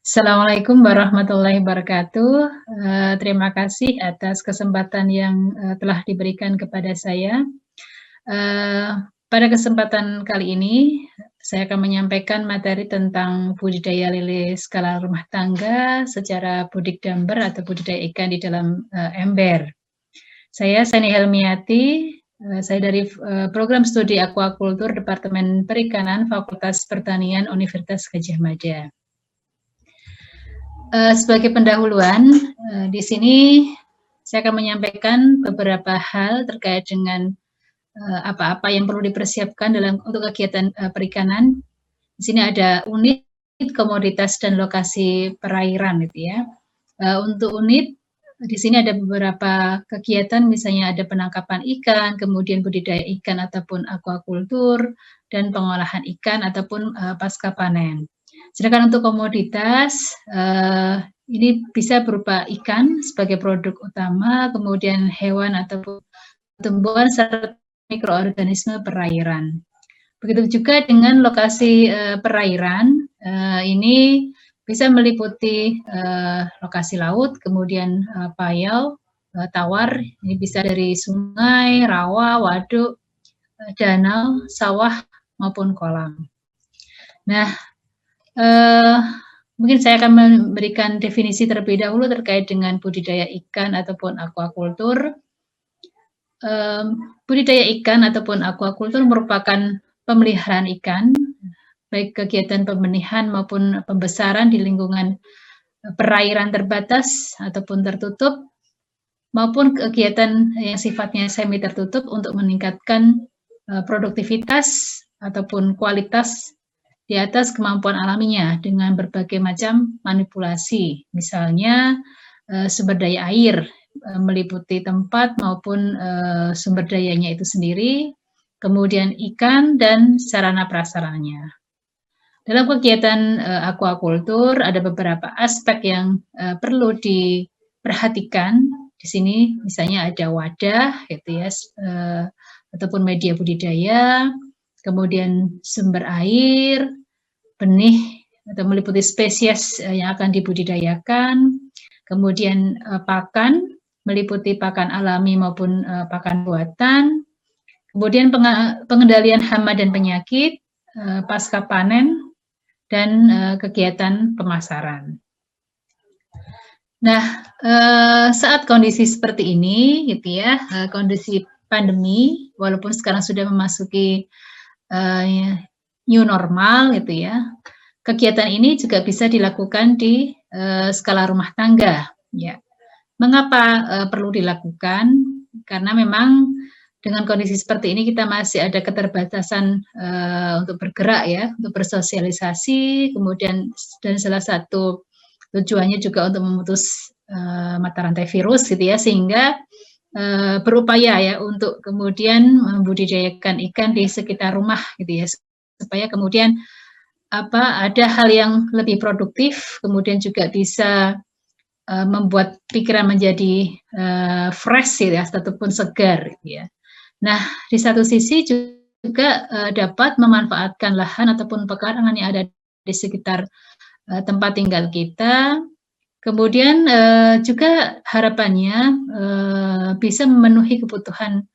Assalamualaikum warahmatullahi wabarakatuh. Terima kasih atas kesempatan yang, telah diberikan kepada saya. Eee, Pada kesempatan kali ini, saya akan menyampaikan materi tentang budidaya lele skala rumah tangga secara budik damber atau budidaya ikan di dalam, ember. Saya Sani Helmiati, saya dari, program studi aquaculture Departemen Perikanan Fakultas Pertanian Universitas Gadjah Mada. Sebagai pendahuluan, di sini saya akan menyampaikan beberapa hal terkait dengan, apa-apa yang perlu dipersiapkan untuk kegiatan, perikanan. Di sini ada unit, komoditas, dan lokasi perairan gitu ya. Untuk unit, di sini ada beberapa kegiatan, misalnya ada penangkapan ikan, kemudian budidaya ikan ataupun aquaculture, dan pengolahan ikan ataupun, pasca panen. Sedangkan untuk komoditas, ini bisa berupa ikan sebagai produk utama, kemudian hewan ataupun tumbuhan serta mikroorganisme perairan. Begitu juga dengan lokasi, perairan, ini bisa meliputi, lokasi laut, kemudian, payau, tawar, ini bisa dari sungai, rawa, waduk, danau, sawah, maupun kolam. Nah, mungkin saya akan memberikan definisi terlebih dahulu terkait dengan budidaya ikan ataupun aquaculture. Budidaya ikan ataupun aquaculture merupakan pemeliharaan ikan, baik kegiatan pembenihan maupun pembesaran di lingkungan perairan terbatas ataupun tertutup, maupun kegiatan yang sifatnya semi tertutup untuk meningkatkan produktivitas ataupun kualitas di atas kemampuan alaminya dengan berbagai macam manipulasi, misalnya sumber daya air, meliputi tempat maupun sumber dayanya itu sendiri, kemudian ikan dan sarana prasarananya. Dalam kegiatan aquaculture ada beberapa aspek yang perlu diperhatikan. Di sini misalnya ada wadah, gitu ya, ataupun media budidaya, kemudian sumber air, benih atau meliputi spesies yang akan dibudidayakan, kemudian pakan, meliputi pakan alami maupun pakan buatan, kemudian pengendalian hama dan penyakit, pasca panen, dan kegiatan pemasaran. Nah, saat kondisi seperti ini, gitu ya, kondisi pandemi, walaupun sekarang sudah memasuki new normal, gitu ya, kegiatan ini juga bisa dilakukan di skala rumah tangga. Ya, mengapa perlu dilakukan? Karena memang dengan kondisi seperti ini kita masih ada keterbatasan untuk bergerak ya, untuk bersosialisasi, kemudian dan salah satu tujuannya juga untuk memutus mata rantai virus, gitu ya, sehingga berupaya ya untuk kemudian membudidayakan ikan di sekitar rumah, gitu ya, supaya kemudian ada hal yang lebih produktif, kemudian juga bisa membuat pikiran menjadi fresh ya, ataupun segar ya. Nah, di satu sisi juga dapat memanfaatkan lahan ataupun pekarangan yang ada di sekitar tempat tinggal kita. Kemudian juga harapannya bisa memenuhi kebutuhan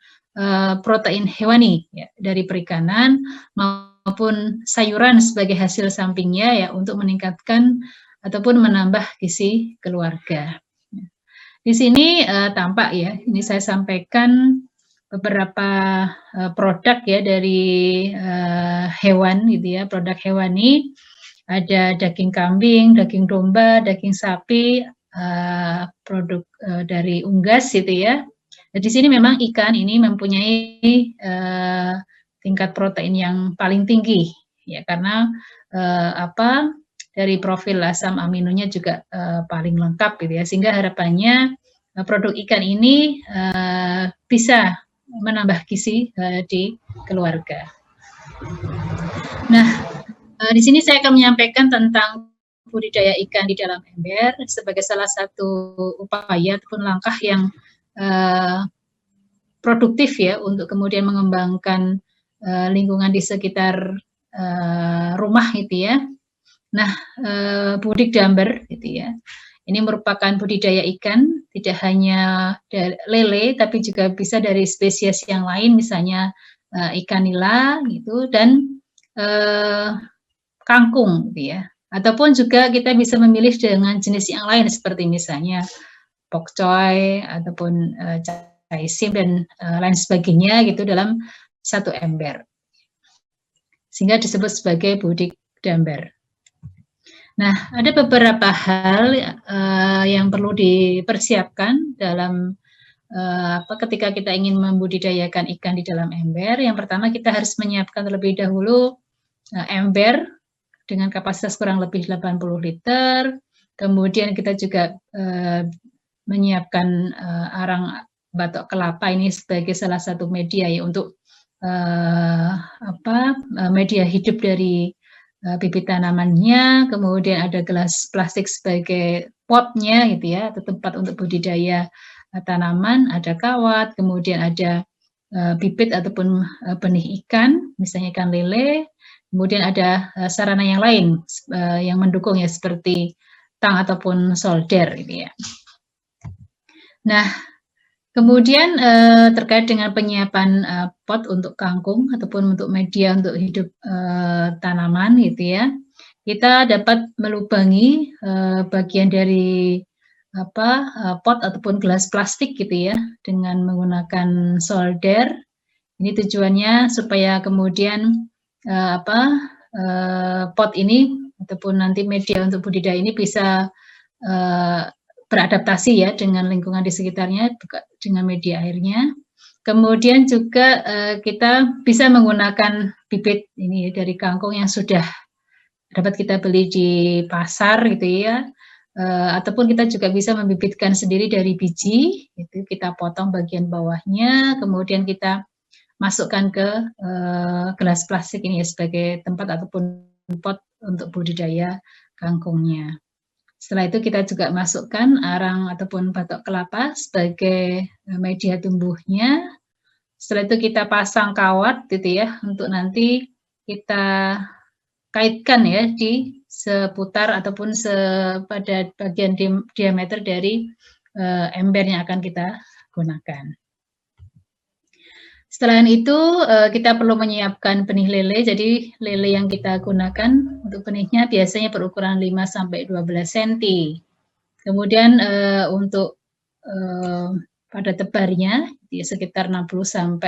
protein hewani ya, dari perikanan maupun sayuran sebagai hasil sampingnya ya untuk meningkatkan ataupun menambah gizi keluarga. Di sini tampak ya, ini saya sampaikan beberapa produk ya dari hewan gitu ya, produk hewani. Ada daging kambing, daging domba, daging sapi, produk dari unggas gitu ya. Nah, di sini memang ikan ini mempunyai tingkat protein yang paling tinggi ya, karena dari profil asam aminonya juga paling lengkap gitu ya, sehingga harapannya produk ikan ini bisa menambah gizi di keluarga. Nah, di sini saya akan menyampaikan tentang budidaya ikan di dalam ember sebagai salah satu upaya ataupun langkah yang produktif ya untuk kemudian mengembangkan lingkungan di sekitar rumah gitu ya. Nah, budik damber gitu ya, ini merupakan budidaya ikan, tidak hanya lele, tapi juga bisa dari spesies yang lain, misalnya ikan nila gitu, dan kangkung gitu ya. Ataupun juga kita bisa memilih dengan jenis yang lain seperti misalnya pokcoy ataupun caisim dan lain sebagainya gitu dalam satu ember. Sehingga disebut sebagai budik damber. Nah, ada beberapa hal yang perlu dipersiapkan dalam ketika kita ingin membudidayakan ikan di dalam ember. Yang pertama kita harus menyiapkan terlebih dahulu ember dengan kapasitas kurang lebih 80 liter. Kemudian kita juga menyiapkan arang batok kelapa ini sebagai salah satu media ya untuk media hidup dari bibit tanamannya. Kemudian ada gelas plastik sebagai potnya gitu ya, atau tempat untuk budidaya tanaman. Ada kawat, kemudian ada bibit ataupun benih ikan, misalnya ikan lele. Kemudian ada sarana yang lain yang mendukung ya, seperti tang ataupun solder gitu ya. Nah, kemudian terkait dengan penyiapan pot untuk kangkung ataupun untuk media untuk hidup tanaman gitu ya, kita dapat melubangi bagian dari pot ataupun gelas plastik gitu ya dengan menggunakan solder. Ini tujuannya supaya kemudian pot ini ataupun nanti media untuk budidaya ini bisa beradaptasi ya dengan lingkungan di sekitarnya, dengan media airnya. Kemudian juga kita bisa menggunakan bibit ini dari kangkung yang sudah dapat kita beli di pasar gitu ya, ataupun kita juga bisa membibitkan sendiri dari biji, itu kita potong bagian bawahnya, kemudian kita masukkan ke gelas plastik ini ya, sebagai tempat ataupun pot untuk budidaya kangkungnya. Setelah itu kita juga masukkan arang ataupun batok kelapa sebagai media tumbuhnya. Setelah itu kita pasang kawat gitu ya, untuk nanti kita kaitkan ya di seputar ataupun pada bagian diameter dari ember yang akan kita gunakan. Setelah itu kita perlu menyiapkan benih lele. Jadi lele yang kita gunakan untuk benihnya biasanya berukuran 5-12 cm. Kemudian untuk pada tebarnya sekitar 60-100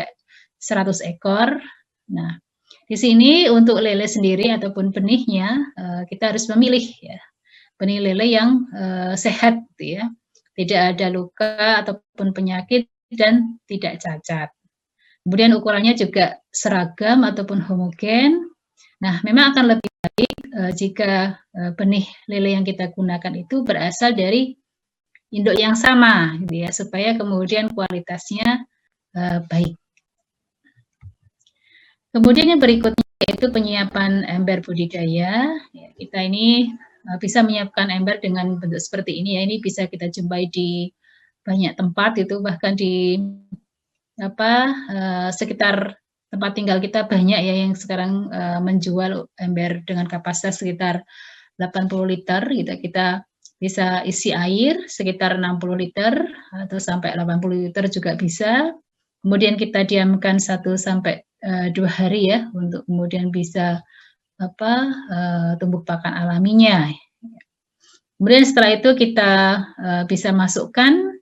ekor. Nah, di sini untuk lele sendiri ataupun benihnya kita harus memilih ya, benih lele yang sehat gitu ya, tidak ada luka ataupun penyakit dan tidak cacat. Kemudian ukurannya juga seragam ataupun homogen. Nah, memang akan lebih baik jika benih lele yang kita gunakan itu berasal dari induk yang sama, gitu ya, supaya kemudian kualitasnya baik. Kemudian yang berikutnya yaitu penyiapan ember budidaya. Ya, kita ini bisa menyiapkan ember dengan bentuk seperti ini ya. Ini bisa kita jumpai di banyak tempat itu, bahkan di sekitar tempat tinggal kita banyak ya yang sekarang menjual ember dengan kapasitas sekitar 80 liter gitu. Kita bisa isi air sekitar 60 liter atau sampai 80 liter juga bisa. Kemudian kita diamkan 1-2 hari ya untuk kemudian bisa tumbuh pakan alaminya. Kemudian setelah itu kita bisa masukkan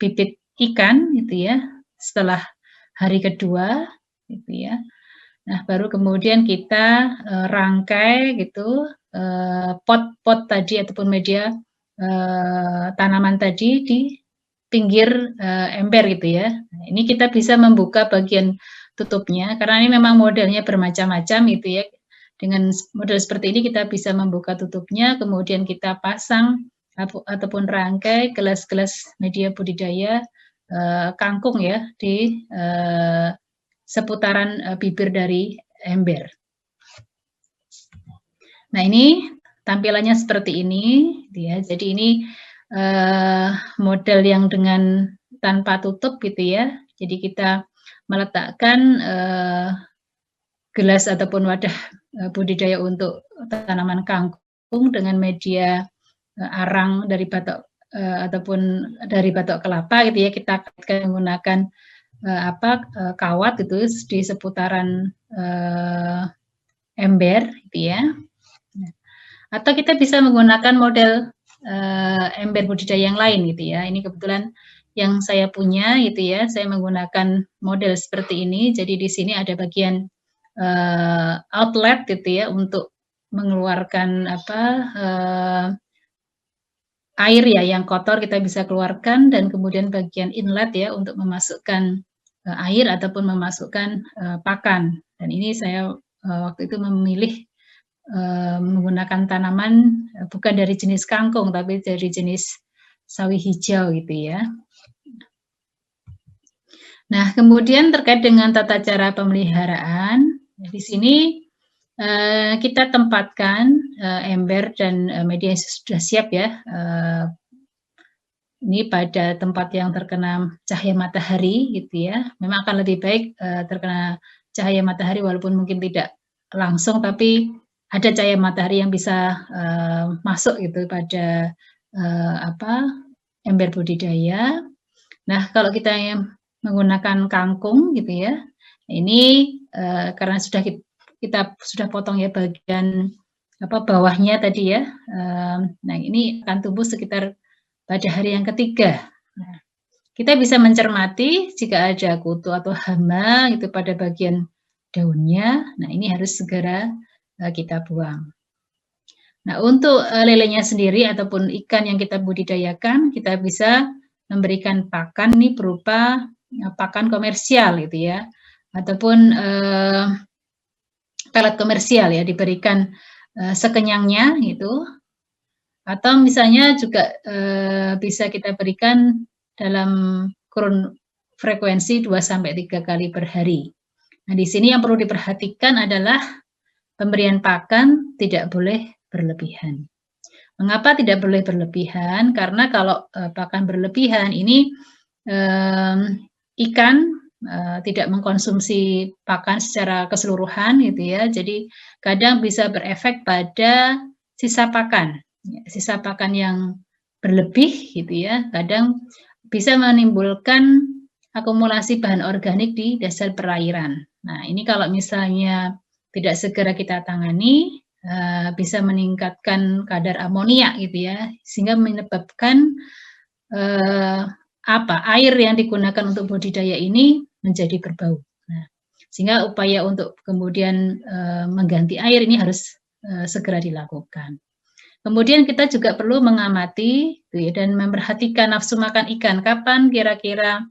bibit ikan gitu ya setelah hari kedua gitu ya. Nah, baru kemudian kita rangkai gitu pot-pot tadi ataupun media tanaman tadi di pinggir ember gitu ya. Nah, ini kita bisa membuka bagian tutupnya karena ini memang modelnya bermacam-macam gitu ya. Dengan model seperti ini kita bisa membuka tutupnya, kemudian kita pasang ataupun rangkai gelas-gelas media budidaya kangkung ya di seputaran bibir dari ember. Nah, ini tampilannya seperti ini ya. Jadi ini model yang dengan tanpa tutup gitu ya. Jadi kita meletakkan gelas ataupun wadah budidaya untuk tanaman kangkung dengan media arang dari batok ataupun dari batok kelapa gitu ya, kita kaitkan menggunakan kawat gitu di seputaran ember gitu ya. Atau kita bisa menggunakan model ember budidaya yang lain gitu ya. Ini kebetulan yang saya punya gitu ya. Saya menggunakan model seperti ini. Jadi di sini ada bagian outlet gitu ya untuk mengeluarkan air ya yang kotor kita bisa keluarkan, dan kemudian bagian inlet ya untuk memasukkan air ataupun memasukkan pakan. Dan ini saya waktu itu memilih menggunakan tanaman bukan dari jenis kangkung tapi dari jenis sawi hijau gitu ya. Nah, kemudian terkait dengan tata cara pemeliharaan, di sini kita tempatkan ember dan media yang sudah siap ya. Ini pada tempat yang terkena cahaya matahari gitu ya. Memang akan lebih baik terkena cahaya matahari walaupun mungkin tidak langsung, tapi ada cahaya matahari yang bisa masuk gitu pada ember budidaya. Nah, kalau kita yang menggunakan kangkung gitu ya, ini karena kita sudah potong ya bagian bawahnya tadi ya. Nah, ini akan tumbuh sekitar pada hari yang ketiga. Nah, kita bisa mencermati jika ada kutu atau hama itu pada bagian daunnya. Nah, ini harus segera kita buang. Nah, untuk lelenya sendiri ataupun ikan yang kita budidayakan, kita bisa memberikan pakan nih berupa pakan komersial gitu ya, ataupun pelet komersial ya, diberikan sekenyangnya gitu. Atau misalnya juga bisa kita berikan dalam kurun frekuensi 2-3 kali per hari. Nah, di sini yang perlu diperhatikan adalah pemberian pakan tidak boleh berlebihan. Mengapa tidak boleh berlebihan? Karena kalau pakan berlebihan ini ikan tidak mengkonsumsi pakan secara keseluruhan gitu ya. Jadi kadang bisa berefek pada sisa pakan. Sisa pakan yang berlebih gitu ya, kadang bisa menimbulkan akumulasi bahan organik di dasar perairan. Nah, ini kalau misalnya tidak segera kita tangani, bisa meningkatkan kadar amonia gitu ya, sehingga menyebabkan air yang digunakan untuk budidaya ini menjadi berbau. Nah, sehingga upaya untuk kemudian mengganti air ini harus segera dilakukan. Kemudian kita juga perlu mengamati dan memperhatikan nafsu makan ikan. Kapan kira-kira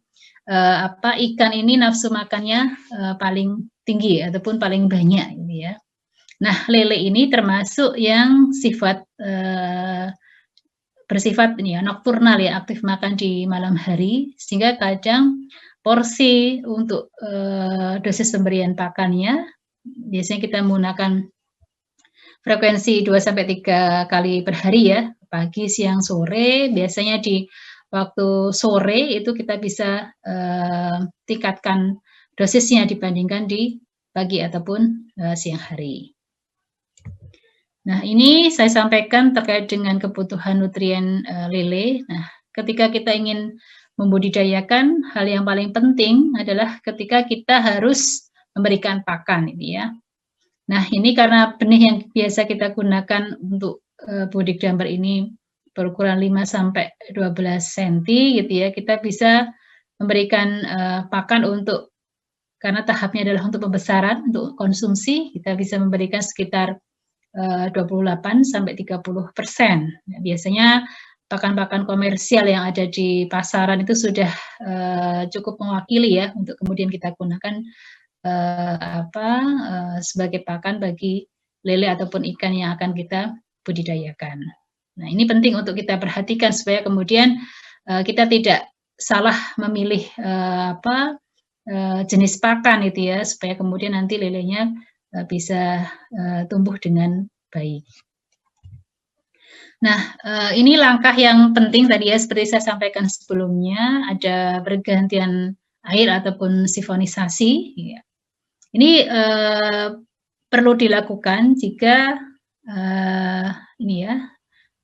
ikan ini nafsu makannya paling tinggi ataupun paling banyak gitu ya. Nah, lele ini termasuk yang bersifat ini ya nokturnal ya, aktif makan di malam hari, sehingga kadang porsi untuk dosis pemberian pakannya biasanya kita menggunakan frekuensi 2-3 kali per hari ya, pagi, siang, sore. Biasanya di waktu sore itu kita bisa tingkatkan dosisnya dibandingkan di pagi ataupun siang hari. Nah, ini saya sampaikan terkait dengan kebutuhan nutrien lele. Nah, ketika kita ingin membudidayakan, hal yang paling penting adalah ketika kita harus memberikan pakan ini ya. Nah, ini karena benih yang biasa kita gunakan untuk budik damper ini berukuran 5-12 cm gitu ya, kita bisa memberikan pakan untuk, karena tahapnya adalah untuk pembesaran, untuk konsumsi, kita bisa memberikan sekitar 28-30%. Nah, biasanya pakan-pakan komersial yang ada di pasaran itu sudah cukup mewakili ya untuk kemudian kita gunakan sebagai pakan bagi lele ataupun ikan yang akan kita budidayakan. Nah, ini penting untuk kita perhatikan supaya kemudian kita tidak salah memilih jenis pakan itu ya, supaya kemudian nanti lelenya bisa tumbuh dengan baik. Nah, ini langkah yang penting tadi ya, seperti saya sampaikan sebelumnya, ada pergantian air ataupun sifonisasi. Ya. Ini perlu dilakukan jika ini ya,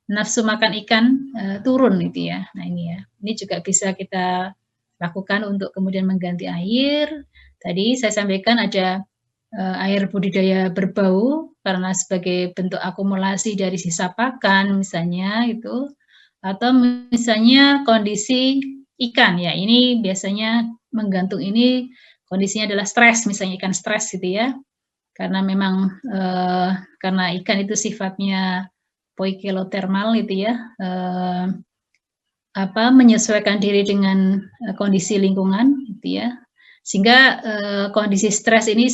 nafsu makan ikan turun gitu ya. Nah ini ya, ini juga bisa kita lakukan untuk kemudian mengganti air. Tadi saya sampaikan ada air budidaya berbau karena sebagai bentuk akumulasi dari sisa pakan misalnya itu, atau misalnya kondisi ikan ya, ini biasanya menggantung ini kondisinya adalah stres, misalnya ikan stres gitu ya, karena memang karena ikan itu sifatnya poikilotermal gitu ya, menyesuaikan diri dengan kondisi lingkungan gitu ya, sehingga kondisi stres ini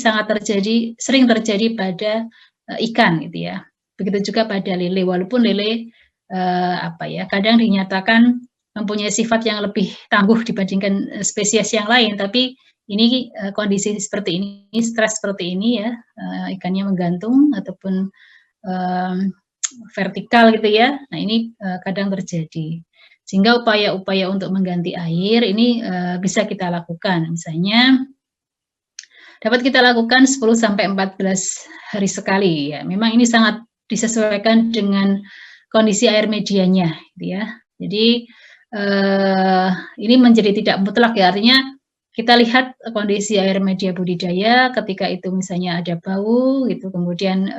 sering terjadi pada ikan gitu ya. Begitu juga pada lele, walaupun lele kadang dinyatakan mempunyai sifat yang lebih tangguh dibandingkan spesies yang lain, tapi ini kondisi seperti ini, stres seperti ini ya, ikannya menggantung ataupun vertikal gitu ya. Nah ini kadang terjadi. Sehingga upaya-upaya untuk mengganti air ini bisa kita lakukan. Misalnya dapat kita lakukan 10 sampai 14 hari sekali ya. Memang ini sangat disesuaikan dengan kondisi air medianya gitu ya. Jadi ini menjadi tidak mutlak ya, artinya kita lihat kondisi air media budidaya ketika itu misalnya ada bau gitu, kemudian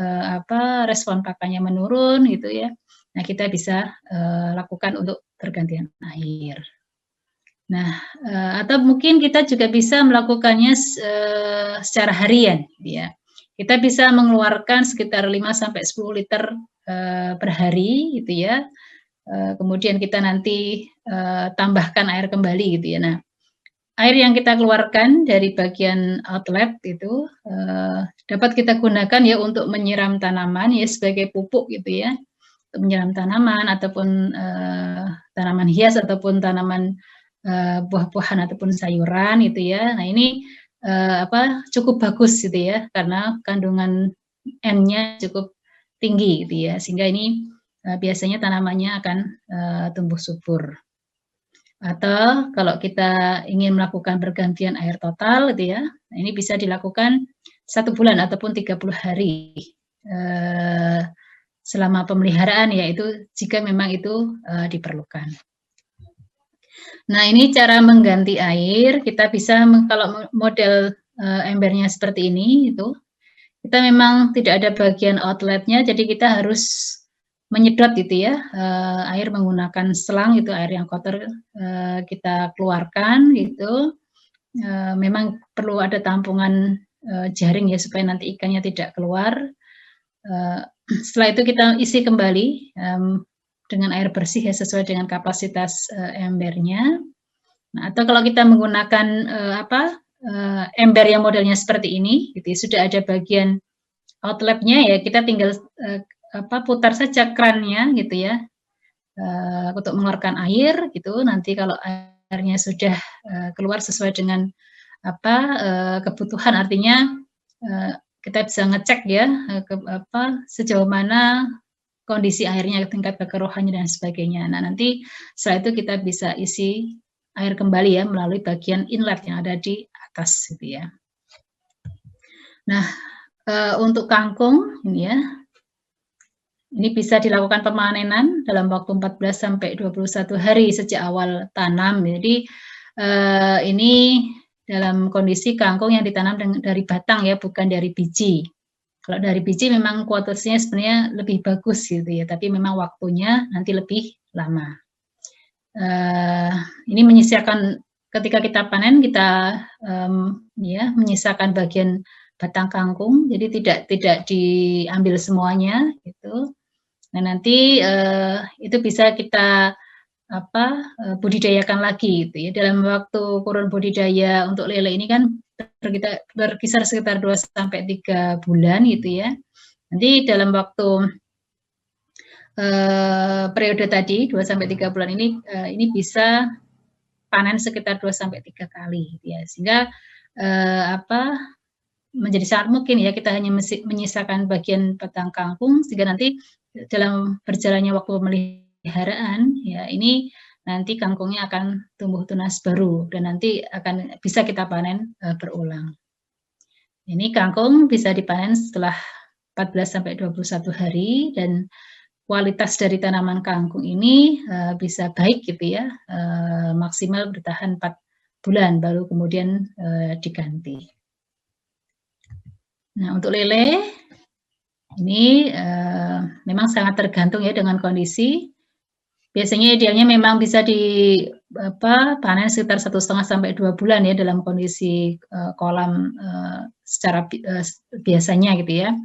respon pakannya menurun gitu ya. Nah, kita bisa lakukan untuk pergantian air. Nah, atau mungkin kita juga bisa melakukannya secara harian ya. Kita bisa mengeluarkan sekitar 5 sampai 10 liter per hari gitu ya. Kemudian kita nanti tambahkan air kembali gitu ya. Nah, air yang kita keluarkan dari bagian outlet itu dapat kita gunakan ya untuk menyiram tanaman ya sebagai pupuk gitu ya, untuk menyiram tanaman ataupun tanaman hias ataupun tanaman buah-buahan ataupun sayuran gitu ya. Nah ini cukup bagus gitu ya karena kandungan N-nya cukup tinggi gitu ya, sehingga ini biasanya tanamannya akan tumbuh subur. Atau kalau kita ingin melakukan pergantian air total gitu ya, nah ini bisa dilakukan 1 bulan ataupun 30 hari selama pemeliharaan yaitu jika memang itu diperlukan. Nah ini cara mengganti air, kita bisa kalau model embernya seperti ini itu, kita memang tidak ada bagian outletnya, jadi kita harus menyedot gitu ya, air menggunakan selang itu, air yang kotor kita keluarkan gitu. Memang perlu ada tampungan jaring ya supaya nanti ikannya tidak keluar. Setelah itu kita isi kembali dengan air bersih ya sesuai dengan kapasitas embernya. Nah, atau kalau kita menggunakan ember yang modelnya seperti ini, gitu, sudah ada bagian outletnya ya, kita tinggal putar saja krannya gitu ya, untuk mengeluarkan air gitu. Nanti kalau airnya sudah keluar sesuai dengan kebutuhan, artinya kita bisa ngecek ya sejauh mana kondisi airnya, tingkat kekeruhannya dan sebagainya. Nah nanti setelah itu kita bisa isi air kembali ya melalui bagian inlet yang ada di atas gitu ya. Nah untuk kangkung ini ya, ini bisa dilakukan pemanenan dalam waktu 14 sampai 21 hari sejak awal tanam. Jadi ini dalam kondisi kangkung yang ditanam dari batang ya, bukan dari biji. Kalau dari biji memang kualitasnya sebenarnya lebih bagus gitu ya, tapi memang waktunya nanti lebih lama. Ini menyisakan ketika kita panen, kita menyisakan bagian batang kangkung, jadi tidak diambil semuanya gitu. Nah nanti itu bisa kita budidayakan lagi gitu ya. Dalam waktu kurun budidaya untuk lele ini kan berkisar sekitar 2 sampai 3 bulan gitu ya. Nanti dalam waktu periode tadi 2 sampai 3 bulan ini bisa panen sekitar 2 sampai 3 kali gitu ya. Sehingga menjadi sangat mungkin ya kita hanya menyisakan bagian batang kangkung sehingga nanti dalam berjalannya waktu pemeliharaan ya ini nanti kangkungnya akan tumbuh tunas baru dan nanti akan bisa kita panen berulang. Ini kangkung bisa dipanen setelah 14 sampai 21 hari, dan kualitas dari tanaman kangkung ini bisa baik gitu ya, maksimal bertahan 4 bulan baru kemudian diganti. Nah, untuk lele ini memang sangat tergantung ya dengan kondisi. Biasanya idealnya memang bisa panen sekitar 1,5 sampai 2 bulan ya dalam kondisi kolam secara biasanya gitu ya.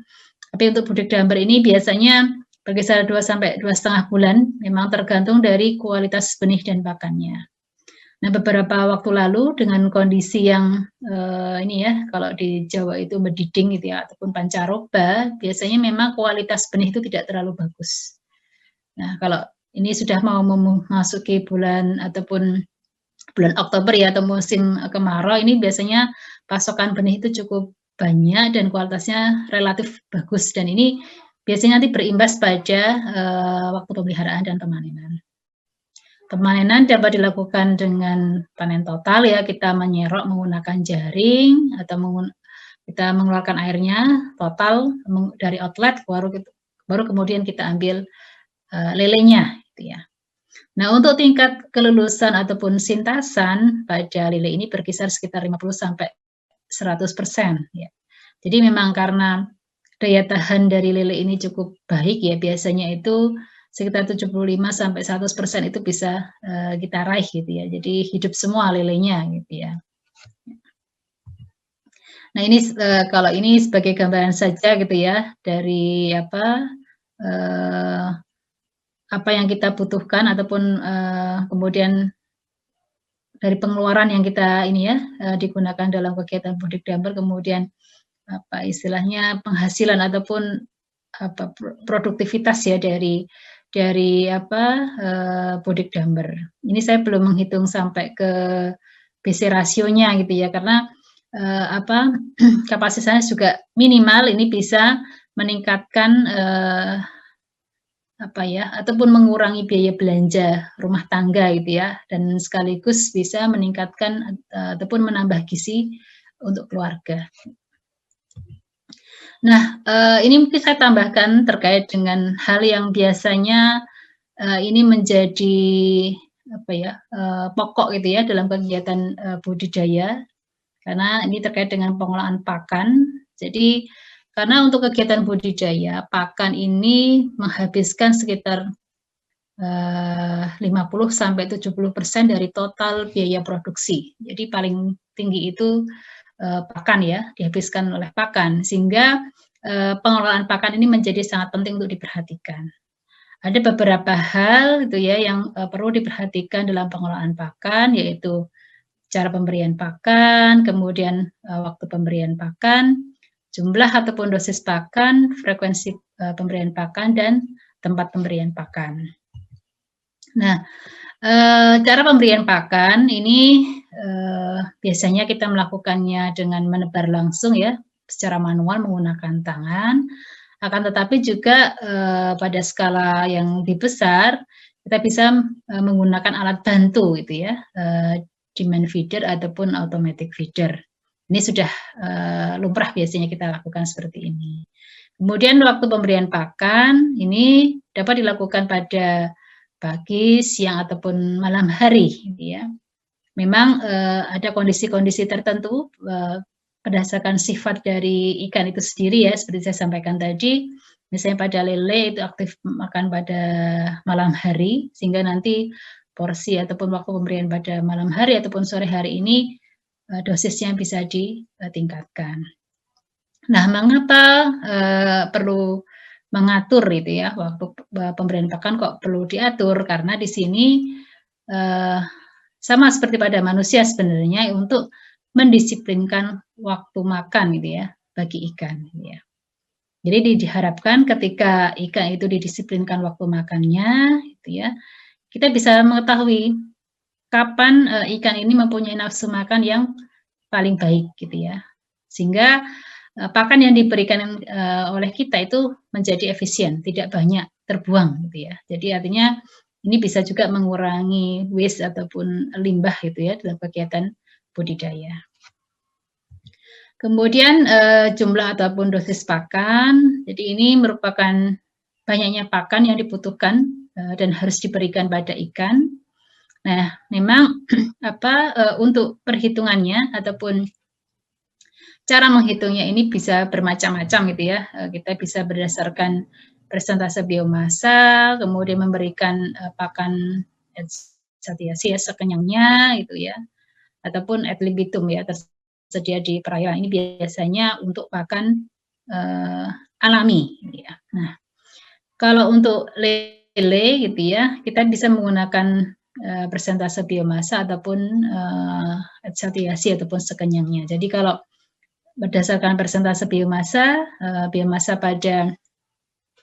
Tapi untuk budik damber ini biasanya berkisar 2 sampai 2,5 bulan, memang tergantung dari kualitas benih dan pakannya. Nah, beberapa waktu lalu dengan kondisi yang ini ya, kalau di Jawa itu mediding gitu ya, ataupun pancaroba, biasanya memang kualitas benih itu tidak terlalu bagus. Nah, kalau ini sudah mau memasuki bulan ataupun bulan Oktober ya, atau musim kemarau, ini biasanya pasokan benih itu cukup banyak dan kualitasnya relatif bagus, dan ini biasanya nanti berimbas pada waktu pemeliharaan dan pemanenan. Pemanenan dapat dilakukan dengan panen total ya, kita menyerok menggunakan jaring atau kita mengeluarkan airnya total dari outlet, baru kemudian kita ambil lelenya gitu ya. Nah, untuk tingkat kelulusan ataupun sintasan pada lele ini berkisar sekitar 50 sampai 100% ya. Jadi memang karena daya tahan dari lele ini cukup baik ya, biasanya itu sekitar 75 sampai 100% itu bisa kita raih gitu ya. Jadi hidup semua lelenya gitu ya. Nah, ini kalau ini sebagai gambaran saja gitu ya dari apa yang kita butuhkan ataupun kemudian dari pengeluaran yang kita ini ya digunakan dalam kegiatan budik damber, kemudian apa istilahnya penghasilan ataupun produktivitas ya dari budik damber. Ini saya belum menghitung sampai ke BC rasionya gitu ya, karena kapasitasnya juga minimal, ini bisa meningkatkan ataupun mengurangi biaya belanja rumah tangga gitu ya, dan sekaligus bisa meningkatkan ataupun menambah gizi untuk keluarga. Nah, ini mungkin saya tambahkan terkait dengan hal yang biasanya ini menjadi pokok gitu ya dalam kegiatan budidaya, karena ini terkait dengan pengolahan pakan. Jadi karena untuk kegiatan budidaya, pakan ini menghabiskan sekitar 50 sampai 70% dari total biaya produksi. Jadi paling tinggi itu pakan ya, dihabiskan oleh pakan, sehingga pengelolaan pakan ini menjadi sangat penting untuk diperhatikan. Ada beberapa hal gitu ya yang perlu diperhatikan dalam pengelolaan pakan, yaitu cara pemberian pakan, kemudian waktu pemberian pakan, jumlah ataupun dosis pakan, frekuensi pemberian pakan, dan tempat pemberian pakan. Nah, cara pemberian pakan ini biasanya kita melakukannya dengan menebar langsung ya, secara manual menggunakan tangan. Akan tetapi juga pada skala yang lebih besar, kita bisa menggunakan alat bantu gitu ya, demand feeder ataupun automatic feeder. Ini sudah lumrah biasanya kita lakukan seperti ini. Kemudian waktu pemberian pakan ini dapat dilakukan pada pagi, siang, ataupun malam hari gitu ya. Memang ada kondisi-kondisi tertentu berdasarkan sifat dari ikan itu sendiri ya, seperti saya sampaikan tadi. Misalnya pada lele itu aktif makan pada malam hari, sehingga nanti porsi ataupun waktu pemberian pada malam hari ataupun sore hari ini dosisnya bisa ditingkatkan. Nah, mengapa perlu mengatur itu ya, waktu pemberian pakan kok perlu diatur? Karena di sini sama seperti pada manusia sebenarnya, untuk mendisiplinkan waktu makan gitu ya bagi ikan gitu ya. Jadi diharapkan ketika ikan itu didisiplinkan waktu makannya gitu ya, kita bisa mengetahui kapan ikan ini mempunyai nafsu makan yang paling baik gitu ya. Sehingga pakan yang diberikan oleh kita itu menjadi efisien, tidak banyak terbuang gitu ya. Jadi artinya ini bisa juga mengurangi waste ataupun limbah gitu ya dalam kegiatan budidaya. Kemudian, jumlah ataupun dosis pakan, jadi ini merupakan banyaknya pakan yang dibutuhkan, dan harus diberikan pada ikan. Nah, memang untuk perhitungannya ataupun cara menghitungnya ini bisa bermacam-macam gitu ya, kita bisa berdasarkan persentase biomassa, kemudian memberikan, pakan satiasi ya sekenyangnya gitu ya, ataupun ad libitum ya, tersedia di perairan. Ini biasanya untuk pakan, alami gitu ya. Nah, kalau untuk lele gitu ya, kita bisa menggunakan, persentase biomassa ataupun, satiasi ataupun sekenyangnya. Jadi kalau berdasarkan persentase biomassa, biomassa pada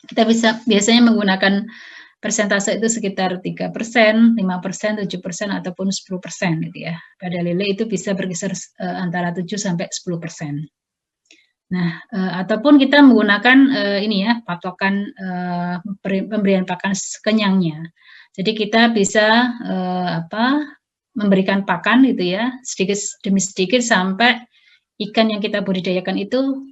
kita biasanya menggunakan persentase itu sekitar 3%, 5%, 7%, ataupun 10% gitu ya. Pada lele itu bisa berkisar, antara 7 sampai 10%. Nah, ataupun kita menggunakan, ini ya, patokan, pemberian pakan sekenyangnya. Jadi kita bisa, memberikan pakan gitu ya, sedikit demi sedikit sampai ikan yang kita budidayakan itu,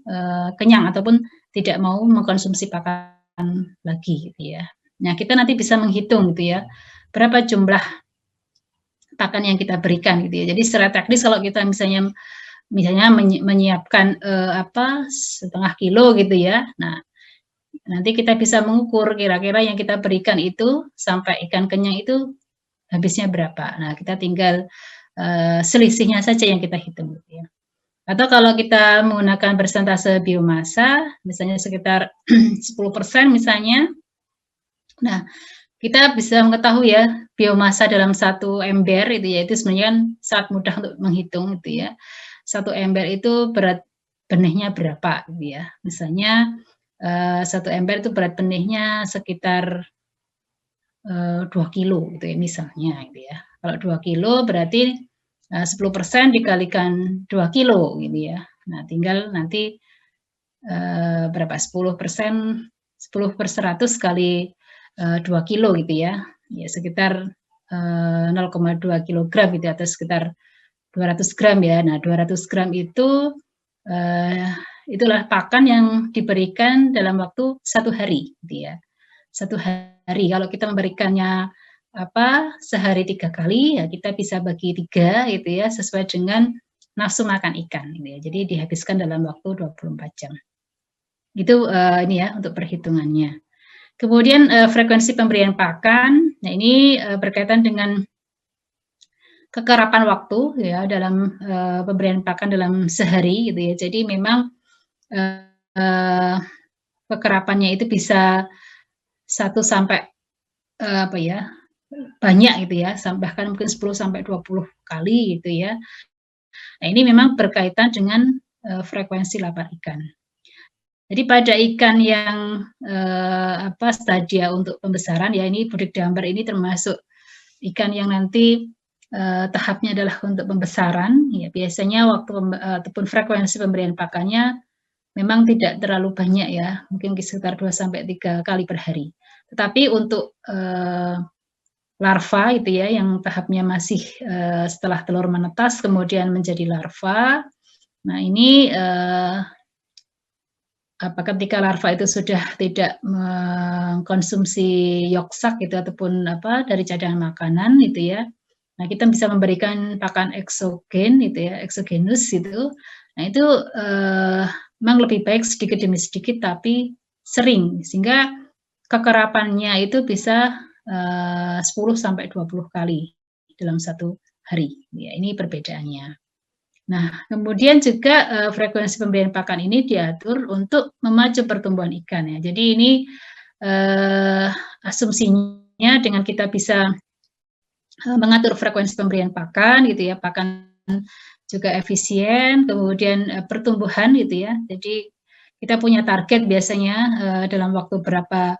kenyang ataupun tidak mau mengkonsumsi pakan lagi gitu ya. Nah, kita nanti bisa menghitung gitu ya, berapa jumlah pakan yang kita berikan gitu ya. Jadi secara teknis kalau kita misalnya menyiapkan, setengah kilo gitu ya. Nah, nanti kita bisa mengukur kira-kira yang kita berikan itu sampai ikan kenyang itu habisnya berapa. Nah, kita tinggal, selisihnya saja yang kita hitung gitu ya. Atau kalau kita menggunakan persentase biomassa, misalnya sekitar 10% misalnya. Nah, kita bisa mengetahui ya, biomassa dalam 1 ember itu ya, itu sebenarnya kan sangat mudah untuk menghitung gitu ya. 1 ember itu berat benihnya berapa gitu ya. Misalnya, 1 ember itu berat benihnya sekitar, 2 kilo gitu ya misalnya gitu ya. Kalau 2 kilo berarti, 10% dikalikan 2 kilo gitu ya. Nah, tinggal nanti, berapa 10%, 10/100 kali, 2 kilo gitu ya. Ya sekitar, 0,2 kilogram gitu ya, atau sekitar 200 gram ya. Nah, 200 gram itu, itulah pakan yang diberikan dalam waktu 1 hari gitu ya. 1 hari, kalau kita memberikannya, sehari 3 kali, ya kita bisa bagi 3 gitu ya, sesuai dengan nafsu makan ikan gitu ya. Jadi dihabiskan dalam waktu 24 jam. Itu, ini ya untuk perhitungannya. Kemudian, frekuensi pemberian pakan, nah ini, berkaitan dengan kekerapan waktu ya dalam, pemberian pakan dalam sehari gitu ya. Jadi memang, eee, kekerapannya itu bisa 1 sampai, banyak gitu ya, bahkan mungkin 10 sampai 20 kali gitu ya. Nah, ini memang berkaitan dengan, frekuensi lapar ikan. Jadi pada ikan yang, stadia untuk pembesaran ya, ini budik dambar ini termasuk ikan yang nanti, tahapnya adalah untuk pembesaran, ya biasanya waktu ataupun frekuensi pemberian pakannya memang tidak terlalu banyak ya, mungkin sekitar 2 sampai 3 kali per hari. Tetapi untuk, larva itu ya, yang tahapnya masih, setelah telur menetas kemudian menjadi larva. Nah ini, ketika larva itu sudah tidak mengkonsumsi yolk-sac gitu ataupun dari cadangan makanan gitu ya. Nah, kita bisa memberikan pakan eksogen gitu ya, eksogenus gitu. Nah, itu, memang lebih baik sedikit demi sedikit tapi sering, sehingga kekerapannya itu bisa, 10 sampai 20 kali dalam 1 hari, ya ini perbedaannya. Nah, kemudian juga, frekuensi pemberian pakan ini diatur untuk memacu pertumbuhan ikan ya. Jadi ini, asumsinya dengan kita bisa, mengatur frekuensi pemberian pakan gitu ya, pakan juga efisien, kemudian, pertumbuhan gitu ya. Jadi kita punya target biasanya, dalam waktu berapa,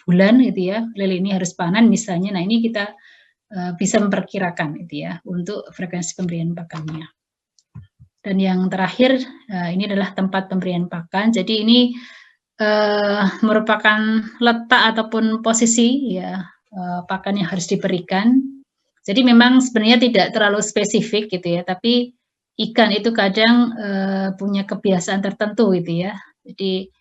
bulan gitu ya, lele ini harus panen misalnya. Nah, ini kita bisa memperkirakan gitu ya, untuk frekuensi pemberian pakannya. Dan yang terakhir, ini adalah tempat pemberian pakan. Jadi ini, merupakan letak ataupun posisi ya, pakan yang harus diberikan. Jadi memang sebenarnya tidak terlalu spesifik gitu ya, tapi ikan itu kadang, punya kebiasaan tertentu gitu ya. Jadi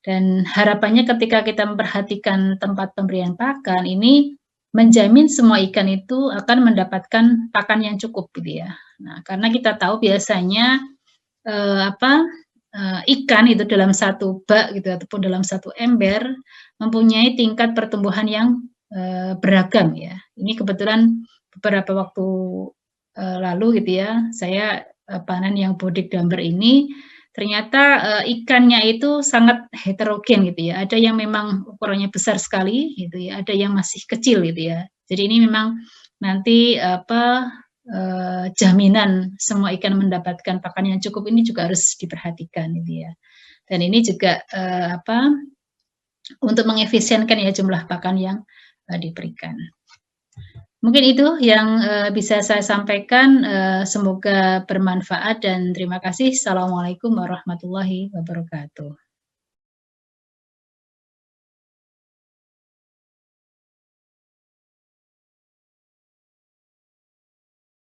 dan harapannya ketika kita memperhatikan tempat pemberian pakan ini, menjamin semua ikan itu akan mendapatkan pakan yang cukup gitu ya. Nah, karena kita tahu biasanya, apa, ikan itu dalam satu bak gitu ataupun dalam satu ember mempunyai tingkat pertumbuhan yang, beragam ya. Ini kebetulan beberapa waktu, lalu gitu ya, saya, panen yang bodik damber ini, ternyata, ikannya itu sangat heterogen gitu ya. Ada yang memang ukurannya besar sekali gitu ya, ada yang masih kecil gitu ya. Jadi ini memang nanti, apa, jaminan semua ikan mendapatkan pakan yang cukup ini juga harus diperhatikan gitu ya. Dan ini juga, apa, untuk mengefisienkan ya jumlah pakan yang, diberikan. Mungkin itu yang, bisa saya sampaikan, semoga bermanfaat dan terima kasih. Assalamualaikum warahmatullahi wabarakatuh.